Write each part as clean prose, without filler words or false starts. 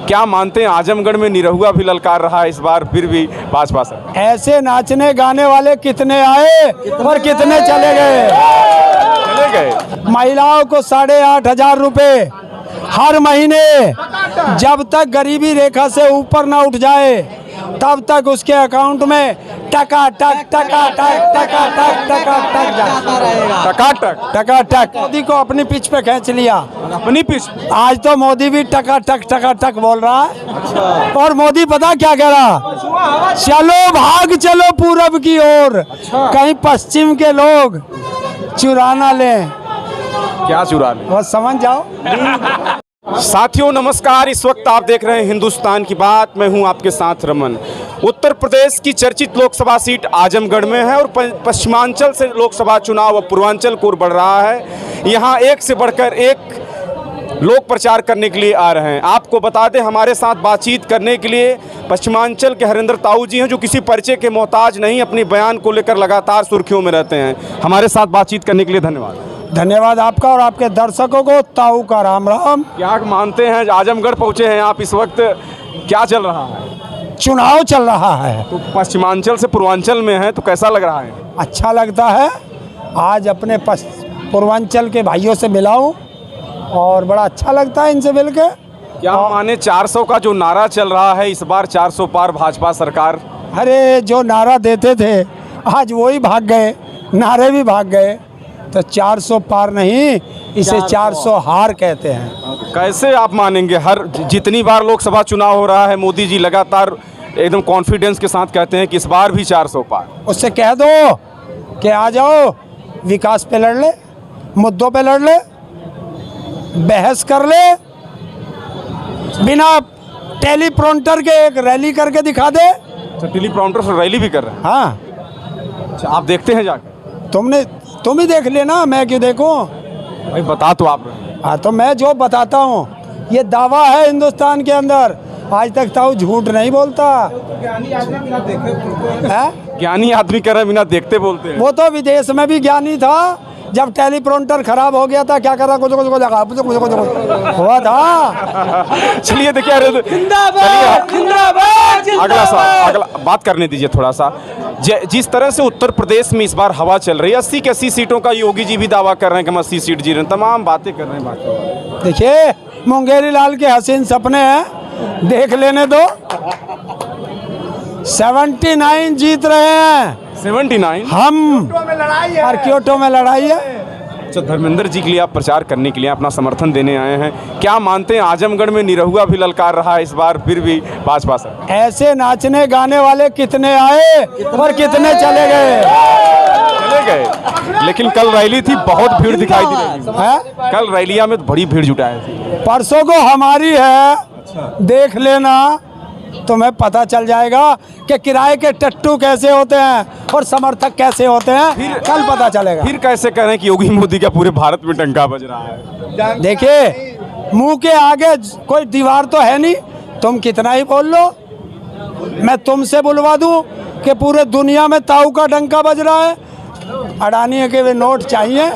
क्या मानते हैं आजमगढ़ में निरहुआ भी ललकार रहा है इस बार, फिर भी भाजपा सरकार? ऐसे नाचने गाने वाले कितने आए और कितने चले गए। महिलाओं को 8,500 रुपए हर महीने, जब तक गरीबी रेखा से ऊपर ना उठ जाए तब तक उसके अकाउंट में टका टक। मोदी को अपनी पिच पे खींच लिया, अपनी पिच। आज तो मोदी भी टका टक बोल रहा है। और मोदी पता क्या कह रहा, चलो भाग चलो पूरब की ओर, कहीं पश्चिम के लोग चुरा ना लें। क्या चुरा लें? और समझ जाओ। साथियों नमस्कार, इस वक्त आप देख रहे हैं हिंदुस्तान की बात, मैं हूं आपके साथ रमन। उत्तर प्रदेश की चर्चित लोकसभा सीट आजमगढ़ में है और पश्चिमांचल से लोकसभा चुनाव अब पूर्वांचल की ओर बढ़ रहा है। यहां एक से बढ़कर एक लोग प्रचार करने के लिए आ रहे हैं। आपको बता दें, हमारे साथ बातचीत करने के लिए पश्चिमांचल के हरेंद्र ताऊ जी हैं, जो किसी परिचय के मोहताज नहीं, अपनी बयान को लेकर लगातार सुर्खियों में रहते हैं। हमारे साथ बातचीत करने के लिए धन्यवाद। धन्यवाद आपका और आपके दर्शकों को ताऊ का राम राम। क्या मानते हैं, आजमगढ़ पहुंचे हैं आप इस वक्त, क्या चल रहा है? चुनाव चल रहा है। तो पश्चिमांचल से पूर्वांचल में है, तो कैसा लग रहा है? अच्छा लगता है। आज अपने पूर्वांचल के भाइयों से मिला हूँ और बड़ा अच्छा लगता है इनसे मिल के। क्या माने 400 का जो नारा चल रहा है, इस बार 400 पार भाजपा सरकार? अरे जो नारा देते थे आज वही भाग गए, नारे भी भाग गए। तो 400 पार नहीं, इसे 400 हार कहते हैं। कैसे आप मानेंगे? हर जितनी बार लोकसभा चुनाव हो रहा है, मोदी जी लगातार एकदम कॉन्फिडेंस के साथ कहते हैं कि इस बार भी 400 पार। उससे कह दो कि आ जाओ, विकास पे लड़ ले, मुद्दों पे लड़ ले, बहस कर ले, बिना टेलीप्रॉम्प्टर के एक रैली करके दिखा दे। अच्छा, टेलीप्रॉम्प्टर से रैली भी कर रहे हैं? हाँ। अच्छा, आप देखते हैं जाकर? तुम ही देख लेना, मैं क्यों देखूं? भाई बता तो आप रहे हैं। हाँ, तो मैं जो बताता हूँ ये दावा है हिंदुस्तान के अंदर, आज तक ताऊ झूठ नहीं बोलता। ज्ञानी आदमी कह रहे हैं बिना देखते बोलते हैं। वो तो विदेश में भी ज्ञानी था, जब टेलीप्रॉम्प्टर खराब हो गया था क्या करा, कुछ हुआ था। चलिए देखिए, अगला बात करने दीजिए थोड़ा सा। जिस तरह से उत्तर प्रदेश में इस बार हवा चल रही है, 80 के 80 सीटों का योगी जी भी दावा कर रहे हैं कि हम 80 सीट जी रहे हैं, तमाम बातें कर रहे हैं। देखिए, मुंगेरी लाल के हसीन सपने हैं, देख लेने दो। 79 जीत रहे हैं। 79? हम और क्योटो में लड़ाई है। अच्छा, धर्मेंद्र जी के लिए आप प्रचार करने के लिए अपना समर्थन देने आए हैं। क्या मानते हैं आजमगढ़ में निरहुआ भी ललकार रहा है इस बार, फिर भी भाजपा सरकार? ऐसे नाचने गाने वाले कितने आए और कितने चले गए। लेकिन कल रैली थी, बहुत भीड़ दिखाई दी रही। कल रैलिया में बड़ी भीड़ जुटाई थी। परसों को हमारी है, देख लेना, तुम्हें पता चल जाएगा कि किराए के टट्टू कैसे होते हैं और समर्थक कैसे होते हैं। फिर कल पता चलेगा। फिर कैसे कह रहे हैं कि योगी मोदी का पूरे भारत में डंका बज रहा है? देखिए, मुंह के आगे कोई दीवार तो है नहीं, तुम कितना ही बोल लो, मैं तुमसे बुलवा दूं कि पूरे दुनिया में ताऊ का डंका बज रहा है। अडानी के वे नोट चाहिए।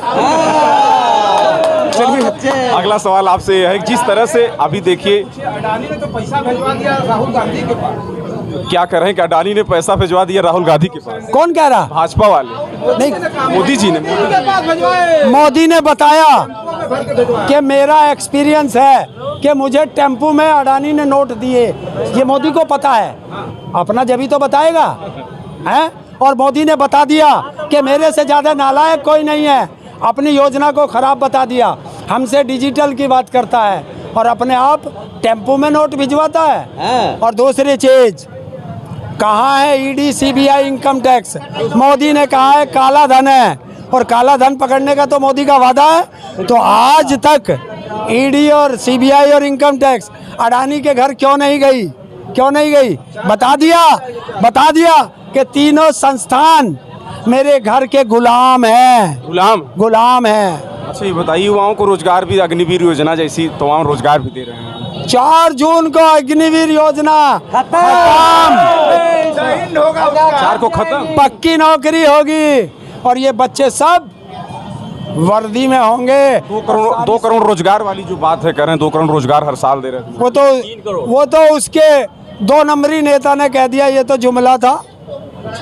चलिए, अगला सवाल आपसे है, जिस तरह से अभी देखिए, अडानी ने तो पैसा भिजवा दिया राहुल गांधी के पास। क्या कर रहे हैं कि अडानी ने पैसा भिजवा दिया राहुल गांधी के पास? कौन कह रहा? भाजपा वाले नहीं, मोदी जी ने। मोदी ने बताया कि मेरा एक्सपीरियंस है कि मुझे टेम्पू में अडानी ने नोट दिए। ये मोदी को पता है, अपना जब ही तो बताएगा हैं। और मोदी ने बता दिया कि मेरे से ज़्यादा नालायक कोई नहीं है, अपनी योजना को खराब बता दिया। हमसे डिजिटल की बात करता है और अपने आप टेम्पू में नोट भिजवाता है। और दूसरी चीज़, कहाँ है ED, CBI, income tax? Modi ने कहा है काला धन है, और काला धन पकड़ने का तो मोदी का वादा है। तो आज तक ईडी और सीबीआई और इनकम टैक्स अडानी के घर क्यों नहीं गई? बता दिया कि तीनों संस्थान मेरे घर के गुलाम हैं। गुलाम हैं। अच्छा, ये बताइए, युवाओं को रोजगार भी, अग्निवीर योजना जैसी तमाम रोजगार भी दे रहे हैं। 4 जून को अग्निवीर योजना खत्म, 4 को खत्म, पक्की नौकरी होगी। और ये बच्चे सब वर्दी में होंगे। 2 करोड़ रोजगार वाली जो बात है, कह रहे हैं 2 करोड़ रोजगार हर साल दे रहे हैं। वो तो उसके 2 नंबरी नेता ने कह दिया, ये तो जुमला था।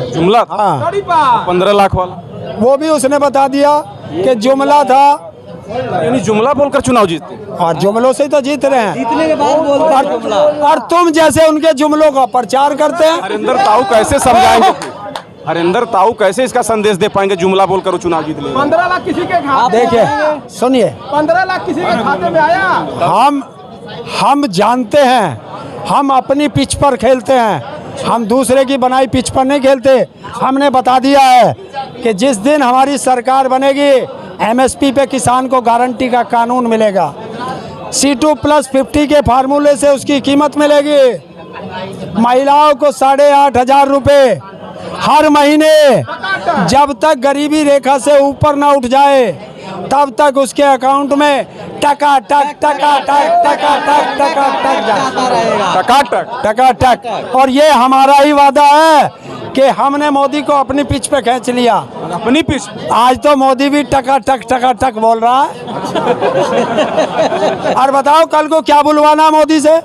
जुमला था? हाँ, 15 लाख वाला वो भी उसने बता दिया कि जुमला था। यानी जुमला बोलकर चुनाव जीतते। और जुमलों से ही तो जीत रहे हैं। जीतने के बाद बोलते हैं जुमला। और तुम जैसे उनके जुमलों का प्रचार करते हैं। हरिंदर ताऊ कैसे समझाएंगे? हरिंदर ताऊ कैसे इसका संदेश दे पाएंगे जुमला बोलकर वो चुनाव जीत लेंगे? 15 लाख किसी के खाते देखिए, सुनिए, 15 लाख किसी के खाते में आया। हम जानते हैं, हम अपनी पिच पर खेलते हैं, हम दूसरे की बनाई पिच पर नहीं खेलते। हमने बता दिया है कि जिस दिन हमारी सरकार बनेगी, एमएसपी पे किसान को गारंटी का कानून मिलेगा। C2+50 के फार्मूले से उसकी कीमत मिलेगी। महिलाओं को 8,500 रुपये हर महीने, जब तक गरीबी रेखा से ऊपर ना उठ जाए तब तक उसके अकाउंट में टका टक टका टक टका टक टका टक जाए, टकाटक। टका टक। और ये हमारा ही वादा है कि हमने मोदी को अपनी पिच पे खींच लिया। अपनी पिच? आज तो मोदी भी टका टक बोल रहा है। और बताओ कल को क्या बुलवाना मोदी से?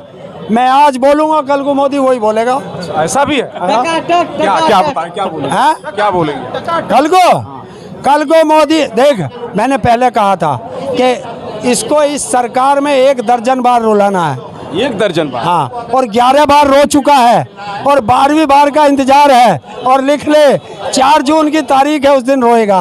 मैं आज बोलूंगा, कल को मोदी वही बोलेगा। ऐसा भी है? क्या बताएं, क्या बोलेंगे? हाँ? क्या बोलेंगे कल को मोदी, देख मैंने पहले कहा था कि इसको इस सरकार में 1 दर्जन बार रुलाना है। 1 दर्जन बार? हाँ, और 11 बार रो चुका है और 12वीं बार का इंतजार है। और लिख ले, 4 जून की तारीख है, उस दिन रोएगा।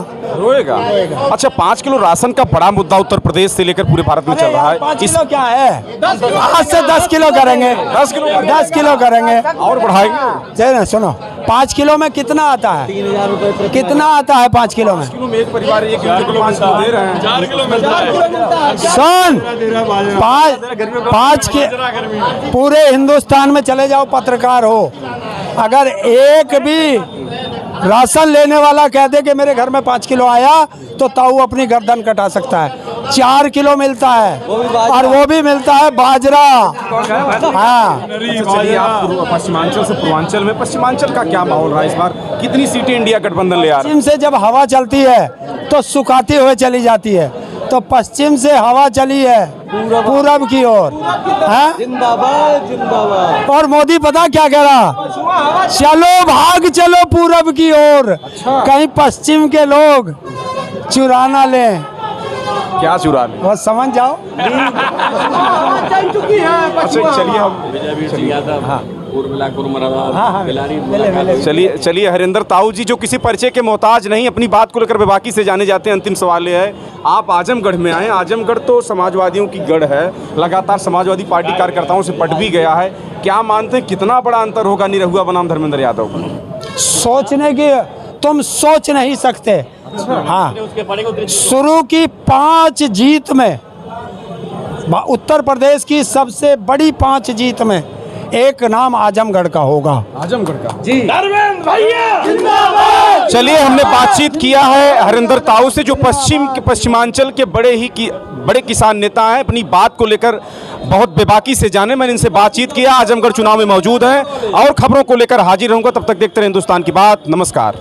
अच्छा, 5 किलो राशन का बड़ा मुद्दा उत्तर प्रदेश से लेकर पूरे भारत में चल रहा है। 5 किलो क्या है? आज से 10 किलो करेंगे। 10 किलो करेंगे और बढ़ाएंगे। सुनो, 5 किलो में कितना आता है? 3,000 रुपए कितना आता है 5 किलो में? किलो में एक परिवार 1 किलो 5 किलो दे रहे हैं। 4 किलो मिलता है। सुन, 5 के पूरे हिंदुस्तान में चले जाओ, पत्रकार हो, अगर एक भी राशन लेने वाला कह दे कि मेरे घर में 5 किलो आया, तो ताऊ अपनी गर्दन कटा सकता है। 4 किलो मिलता है, और वो भी मिलता है बाजरा। हाँ, चलिए, आप पश्चिमांचल से पूर्वांचल में, पश्चिमांचल का क्या माहौल रहा इस बार? कितनी सीटें इंडिया गठबंधन ले आ रहा है? पश्चिम से जब हवा चलती है तो सुखाती हुए चली जाती है, तो पश्चिम से हवा चली है पूरब की ओर। जिंदाबाद जिंदाबाद। और मोदी पता क्या कह रहा? चलो भाग चलो पूरब की ओर, कहीं पश्चिम के लोग चुराना लें। क्या चुरा ले? बस समझ जाओ। चल चुकी है। अच्छा, चलिए चलिए हरिंदर ताऊ जी, जो किसी परिचय के मोहताज नहीं, अपनी बात को लेकर बेबाकी से जाने जाते हैं। अंतिम सवाल ये है, आप आजमगढ़ में आए। आजमगढ़ तो समाजवादियों की गढ़ है, लगातार समाजवादी पार्टी कार्यकर्ताओं से पट भी गया है। क्या मानते हैं कितना बड़ा अंतर होगा निरहुआ बनाम धर्मेंद्र यादव का? सोचने की तुम सोच नहीं सकते। हाँ, शुरू की 5 जीत में, उत्तर प्रदेश की सबसे बड़ी 5 जीत में एक नाम आजमगढ़ का होगा। आजमगढ़ का? जी। चलिए, हमने बातचीत किया है हरिंदर ताऊ से, जो पश्चिमांचल के बड़े किसान नेता हैं। अपनी बात को लेकर बहुत बेबाकी से जाने, मैंने इनसे बातचीत किया। आजमगढ़ चुनाव में मौजूद हैं और खबरों को लेकर हाजिर रहूंगा। तब तक देखते रहे हिंदुस्तान की बात। नमस्कार।